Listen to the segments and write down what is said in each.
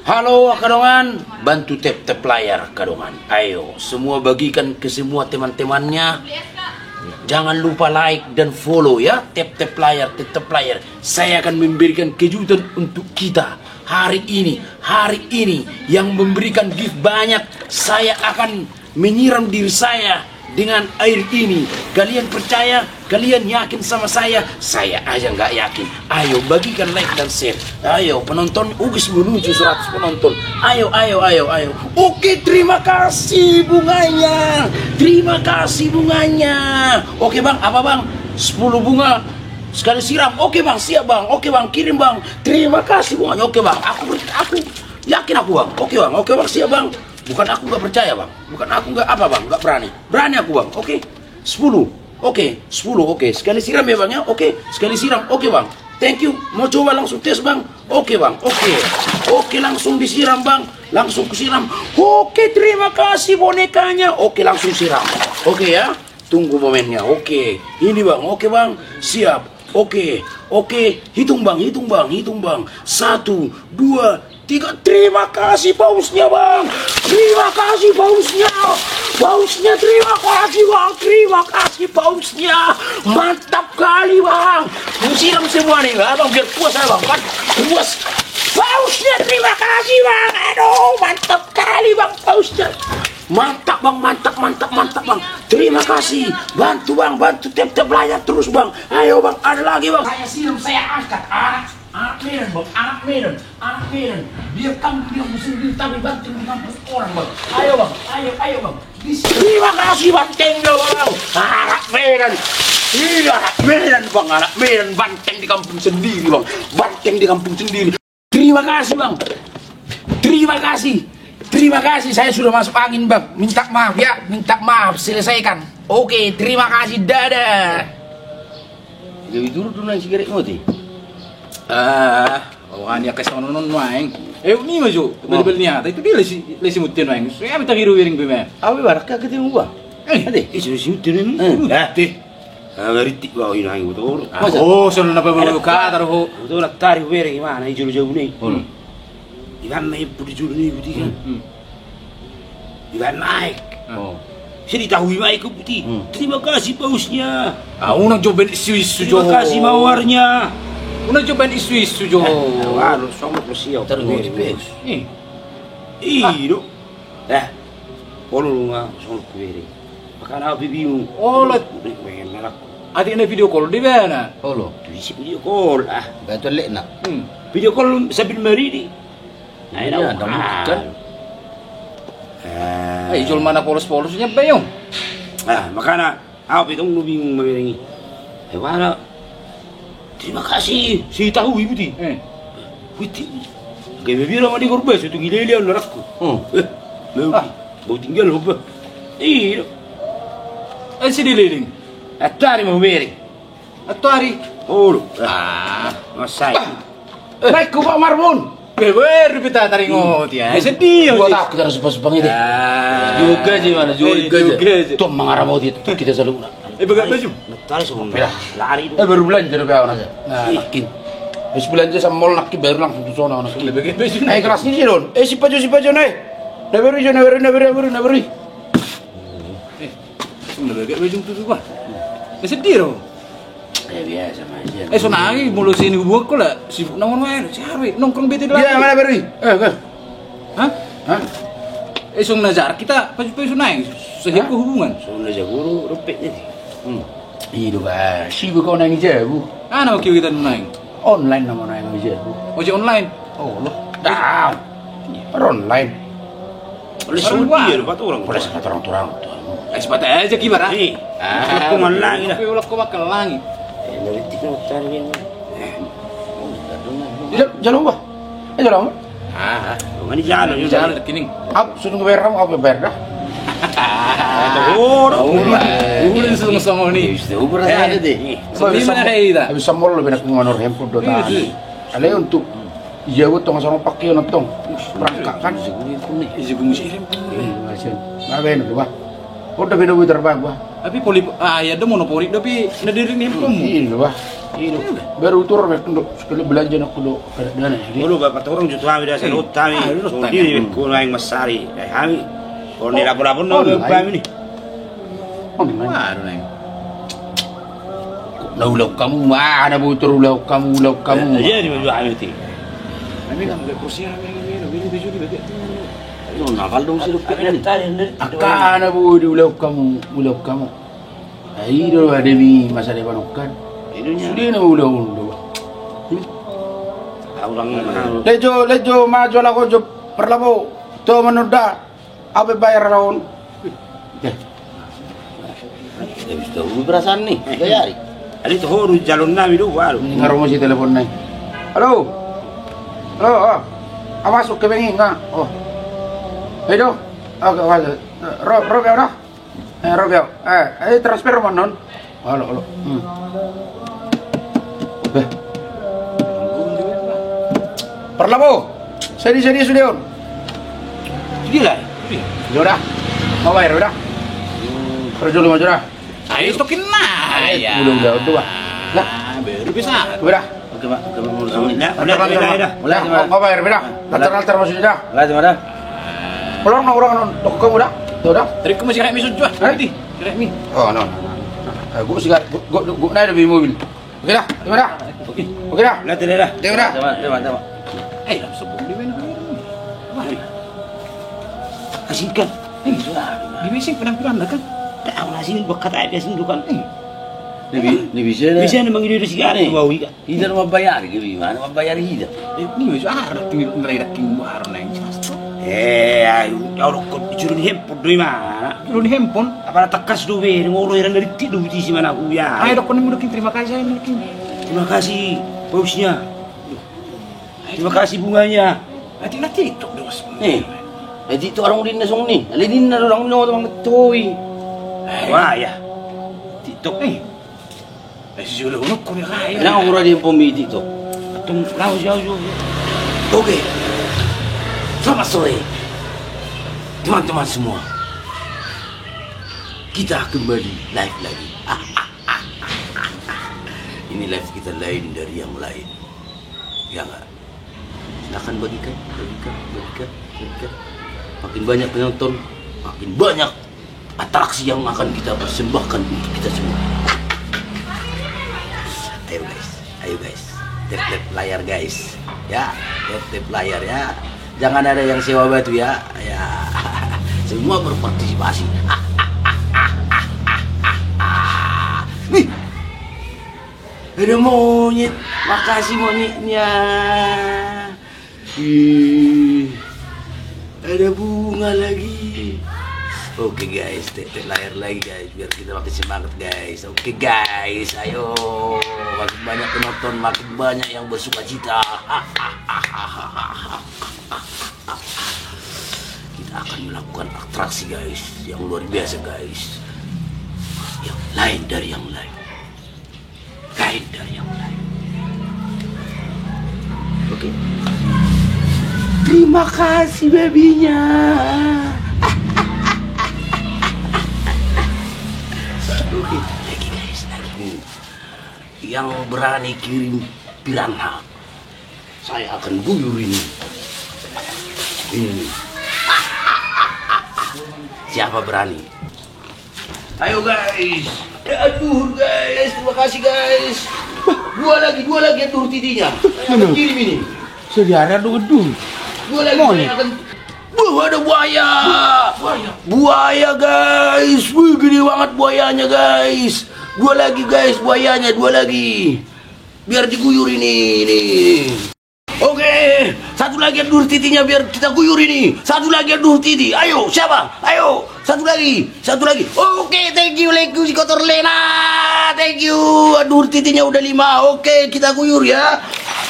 Halo Kadongan, bantu tap layar Kadongan. Ayo, semua bagikan ke semua teman-temannya. Jangan lupa like dan follow ya. Tap layar, tap layar. Saya akan memberikan kejutan untuk kita hari ini. Hari ini yang memberikan gift banyak. Saya akan menyiram diri saya dengan air ini. Kalian percaya? Kalian yakin sama saya? Saya aja nggak yakin. Ayo bagikan like dan share. Ayo penonton, ugis menuju 100 penonton. Ayo. Oke, terima kasih bunganya. Terima kasih bunganya. Oke bang, apa bang? 10 bunga sekali siram. Oke bang, siap bang. Oke bang, kirim bang. Terima kasih bunganya. Oke bang, aku yakin aku bang. Oke bang, siap bang. Bukan aku nggak percaya bang, bukan aku nggak apa bang, nggak berani aku bang. Oke, 10, oke, sekali siram ya bang ya, oke, sekali siram, oke bang, thank you. Mau coba langsung tes bang, oke bang, oke langsung disiram bang, langsung kusiram. Oke, terima kasih bonekanya, oke langsung siram, oke ya, tunggu momennya, oke, ini bang, oke bang, siap, oke, hitung bang, 1, 2, 3, terima kasih pausnya bang, terima kasih pausnya, terima kasih pausnya, mantap kali bang, siram semua nih bang, biar puas saya bang, kan puas, pausnya terima kasih bang, aduh mantap kali bang pausnya, mantap bang, terima kasih, bantu tap layar terus bang, ayo bang, ada lagi bang, saya siram, saya angkat, anak Medan, biar kamu bilang sendiri tapi banting mengampun orang bang. Ayo bang. Terima kasih bantengnya bang. Anak Medan, iya anak Medan banteng di kampung sendiri bang. Terima kasih bang. Terima kasih. Saya sudah masuk angin bang. Minta maaf selesaikan. Oke, terima kasih, dadah. Jadi dulu nang sigaret moti. Ania kasih nonon main. Ni maju beli-belinya. Tapi dia lesi mutin main. Saya minta hiru wiring bime. Awe barak ka ketemu gua. Ade, isu mutin ni. Teh. Ngaritik gua ini aing betul. Oh, sono na baru ka taruh. Betul tarik wiring gimana jauh-jauh ni. Iban naik pudi jauh ni pudi kan. Iban naik. Oh. Saya tahu ibai ke putih. Terima kasih pausnya. Aku nak coba isu-isu jo. Terima kasih mawarnya. Una coba isu-isu jo. Walo, somos posiyo. Terus pes. Iro. Polo nga sono kuwiri. Makana bibimu. Oh, la. Adi na video call di bana. Polo. Tuisi video call. Betul lek nak. Video call sabil maridi. Ay na kan. Ay jol mana polos-polosnya bayong. Makana ako itong nubing mawiringi. Wala. Terima kasih, si tahu ibu ti. Witi, kayak bilang mandi korban, itu gila dia nerakku. Mau tinggal apa? Iya. Si dililing. Atari mau beri. Atari. Oh, masai. Naik ke Pak Marmun. Beber kita tarik ngot ya. Sedih. Buat aku terus sepang itu. Juga sih mana juga. Tuh mengarah mau itu kita selalu. Bagai baju. Tari semua. Lari itu. Baru belanja udah kawan aja. Nakin. Habis belanja sama mall nakin baru langsung ke sana anak. Bagai baju. Kelas ini sih don. Si baju naik. Naberi. Sudah bagai baju tu juga. Sedih loh. Biasa aja. So nangi mulu sini gua kok lah sibuk nongkrong main. Cari nongkrong bete lagi. Iya, mana beri? Hah? Sung nazar kita baju naik. Sehingga hubungan. Sung nazar guru rupet jadi. Iya bah, sibuk kau naik jauh. Nama kita naik. Online nama naik jauh. Ojek online. Oh loh. Dah. Online. Oleh semua orang. Oleh orang. Ekspat aja gimana? Aku malang dah. Aku kau makan lagi. Dari tiga tadi yang. Jalan apa? Jalan. Mana jalan kini. Ab sudah bayar dah. Udah sama ni. Uber ada deh. Bagaimana dah? Habis sambil lebih nak mengenor handphone dota. Ada untuk iya tong sama pakai nonton. Perangkat kan. Ibu muslim. Ngapain tu bah? Udah beda terbang bah. Tapi poli ya ada monopoli tapi nadirin handphone. Iya bah. Ini baru tur sekali belanja nak kudo kada dana jadi. Dulu bapak orang juta kami dah senut kami. So di kurang masari. Kami kalau ni lapor-lapor nak kami ni. Oh gimana? Waduh neng. Ulau kamu mana butur ulau kamu. Jadi baju kami ti. Kami kan ada kursi kami ni baju di bagian. No nakal dong si Lupit ni. Akan bu di ulau kamu. Ai do ada mi masa depan kan. Sudah na ulau. Orang Lejo maju lah kau perlabu. Tu menuda. Apa bayar raun? Habis tahu perasaan ni. Bayar. Ada tu horus jalur nabi tu baru. Ngaruh masih telefon naik. Halo. Masuk ke bengi ngah. Oh. Ayo. Oke, Rob ya dah. Rob ya. Transfer mana? Halo. Perlabu. Seri sudah. Gila. Sudah. Mau bayar sudah. Kerja lu maju dah. Ayo stokin lah. Ya. Udah tu bah. Lah, baru bisa. sudah. Oke pak, mulai. Mau bayar sudah. Alter masuk sudah. Mulai. Pulang orang toko udah. Sudah. Tadi aku masih kayak misut juga. Nanti. Kayak mi. Oh, no. Gua sigat. Gua naik di mobil. Oke dah. Terima dah. Oke dah. Dah. Terima dah. Terima. Langsung di mana? Kasihkan. Di mesin penampilan kan? Tak nasi bekat aja sini kan. Ni bisa dah. Bisa memang ini sih kan. Wow ikan. Hidar mau bayar ke gimana? Mau bayar hidar. Ini masuk tinggal penerai king baru neng. Orang kau dicuri handphone dari mana? Lu di handphone. Apa tekas dulu? Ngolo yang dari tidur di sini mana aku ya? Ayo dok, mungkin terima kasih saya mungkin. Terima kasih pausnya. Terima kasih bunganya. Nanti itu dos. Jadi tu orang din na song ni. Alin na orang no mang toy. Wah ya. TikTok Sudah unuk kau ni kaya. Na ura din pumiti to. Tung lau jauh. Oke. Selamat sore. Teman-teman semua. Kita kembali live lagi. Ini live kita lain dari yang lain. Ya enggak? Silakan bagikan. Makin banyak penonton, makin banyak atraksi yang akan kita persembahkan untuk kita semua. Ayo guys, tap layar guys, ya, tap layar ya. Jangan ada yang sewa batu ya, semua berpartisipasi. Nih, ada monyet, makasih monyetnya. Ada bunga lagi. Oke guys, tep layar lagi guys, biar kita makin semangat guys. Oke guys, ayo makin banyak penonton, makin banyak yang bersuka cita. Kita akan melakukan atraksi guys, yang luar biasa guys, yang lain dari yang lain, Oke. Terima kasih babynya. Oke, lagi guys, lagi. Yang berani kirim piranha, saya akan guyur ini. Siapa berani? Ayo guys. Aduh guys, terima kasih guys. Dua lagi aduh tidinya. Akan kirim ini. Sejarah aduh. Dua lagi akan. Ada buaya. Buaya guys. Wih, gede banget buayanya guys. Dua lagi guys buayanya, dua lagi. Biar diguyur ini. Oke, satu lagi aduh titinya biar kita guyur ini. Satu lagi aduh titi. Ayo, siapa? Ayo, satu lagi. Oke, thank you si kotor Lena. Thank you. Aduh titinya udah 5. Oke, kita guyur ya.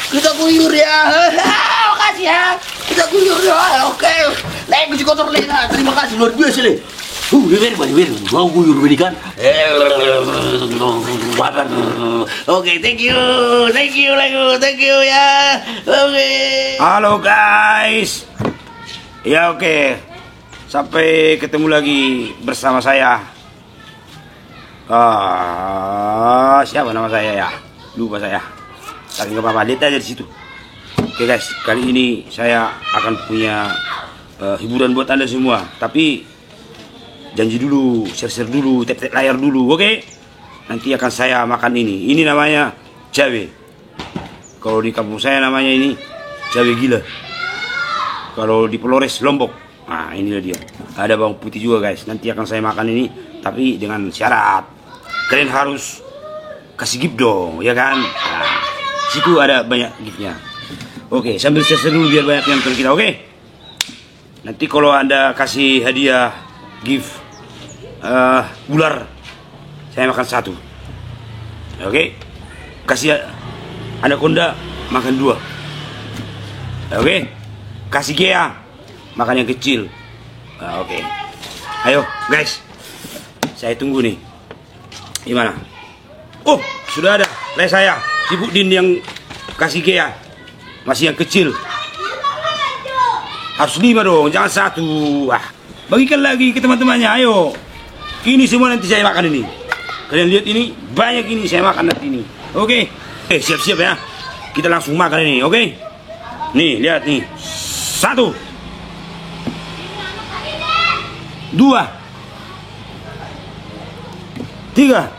Makasih ya. Kita guyur ya. Oke. Lego si kotor Lena. Terima kasih luar biasa le. Beri. Mau guyur beri kan? Oke, thank you Lego. Thank you ya. Oke. Halo guys. Ya oke. Sampai ketemu lagi bersama saya. Siapa nama saya ya? lupa saya. Tapi nggak apa-apa, lihat aja di situ. Oke guys, kali ini saya akan punya hiburan buat Anda semua. Tapi janji dulu, share dulu, tap layar dulu, oke? Nanti akan saya makan ini. Ini namanya cabe. Kalau di kampung saya namanya ini cabe gila. Kalau di Polores Lombok, nah inilah dia. Ada bawang putih juga guys. Nanti akan saya makan ini, tapi dengan syarat kalian harus kasih gift dong, ya kan? Nah, situ ada banyak giftnya. Oke, sambil share dulu biar banyak yang nonton kita, oke? Nanti kalau Anda kasih hadiah gift ular, saya makan 1. Oke? Kasih anaconda, makan 2. Oke? Kasih gea, makan yang kecil. Nah, oke. Ayo, guys. Saya tunggu nih. Gimana? Oh, sudah ada. Saya. Si Budin yang kasih gea. Masih yang kecil. Harus 5 dong, jangan 1. Bagikan lagi ke teman-temannya, ayo. Ini semua nanti saya makan ini. Kalian lihat ini, banyak ini saya makan nanti ini. Oke. Siap-siap ya. Kita langsung makan ini, oke? Nih, lihat nih. 1 2 3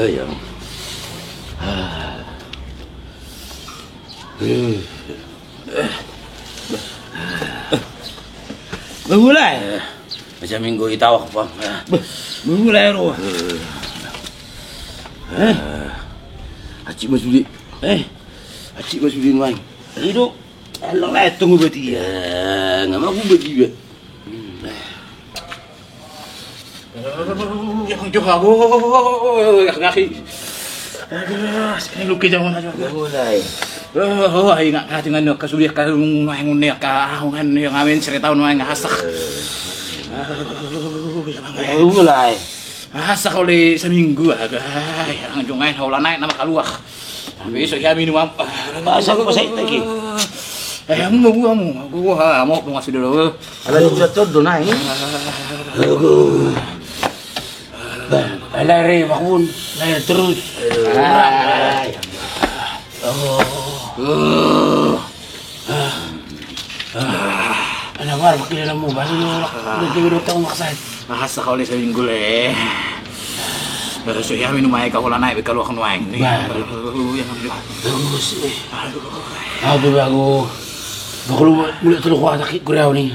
yang Bermulai. macam minggu kita apa? Bermulai roh. Acik Masudi. Acik Masudi main. Hidup. Elok lah tunggu berarti ya. Nggak mau bertiga. Yang jauh aku, ngaki. Aduh, sekarang luki jangan aja. Mulai. Oh, ay nga dengan kasuliah karung nang unya ka ngan yang amin cerita nang hasak. Mulai. Hasak oleh seminggu agak yang jungai haulan naik nama kaluah. Besok ya minum apa? Masa aku pasai lagi. Gua mau ngasih dulu. Ada jatuh donai. Lari bangun, lari terus. Ana war bakil na mo baso yo udah tahu maksud. Hasak oleh seminggu le. So ya minum ay ka haulan naik kalau kan waing. Bagus. Aduh bago. Bakal mulai terus sakit kurang nih.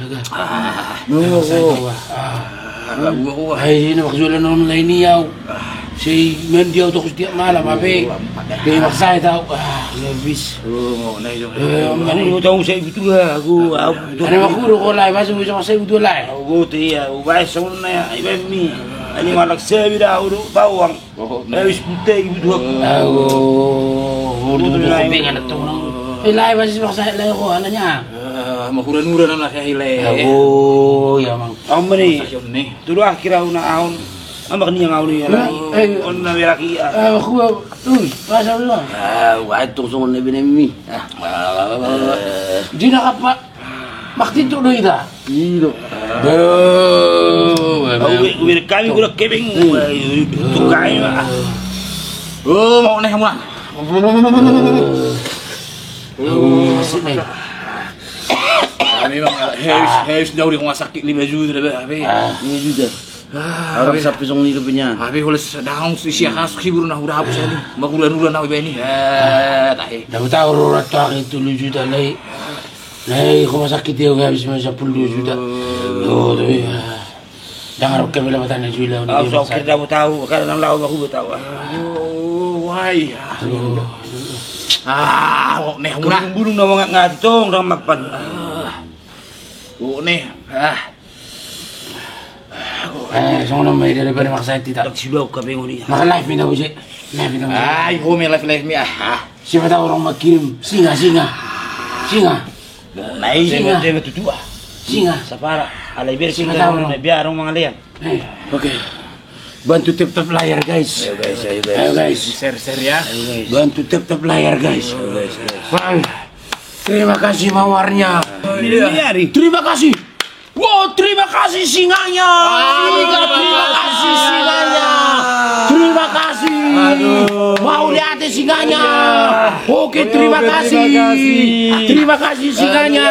Ay, ini maksudnya non lain niyaw. Si Mendiaw tuh setiap malam abe. Kayak maksay tau. Habis. Oh, na yung. Ano tahu saya itu aku. Ano makuro ko lai masuk bisa masay udah lai. Aku tuh ya, ubah sama na iba mi. Ani malak sabi dah udah bawang. Habis putih gitu. Udah bingan itu. Lai masih maksay lai ko ano niya. Mahuran-huran na kaya hile. Ya mang. Ang mani. Tulo akhirnya una ahon. Ang makni yang ahon ya. On na laki. Aku pasal lu. Wah itu sungon na binemi. Di nakapa. Bakti tu do ida. Ilo. Uwi kami gula kebing. Tukay na. Oh, mau nih mula. Sini. Memang harus jauh di rumah sakit 5 juta dah. 5 juta. Orang sapi song ni punya. Habis oleh daun sia kasih hibur nah udah hapus ini. Magulan-ulan nah ini. Tahi. Dah tahu orang tua itu 10 juta lagi. Lagi rumah sakit dia habis 10 juta. Oh, tu ya. Jangan rok kami lewatan jual. Aku kita tahu karena lau aku tahu. Why? Nih murah. Burung nama ngatong orang makan. Nih. Soalnya mai daripada maksa tidak. Sudah aku pengen ni. Makan live ni dah je. Live ni. Ibu mi live mi Siapa tahu orang mak kirim singa. Naik dia betul Singa. Sapara. Alai biar singa tahu biar orang mangalian. Okey. Bantu tap layar guys. Ayo guys. Share ya. Bantu tap layar guys. Wah, terima kasih mawarnya. Terima kasih. Wow, terima kasih singanya. Terima kasih singanya. Terima kasih. Mau lihat singanya. Oke, terima kasih. Terima kasih singanya.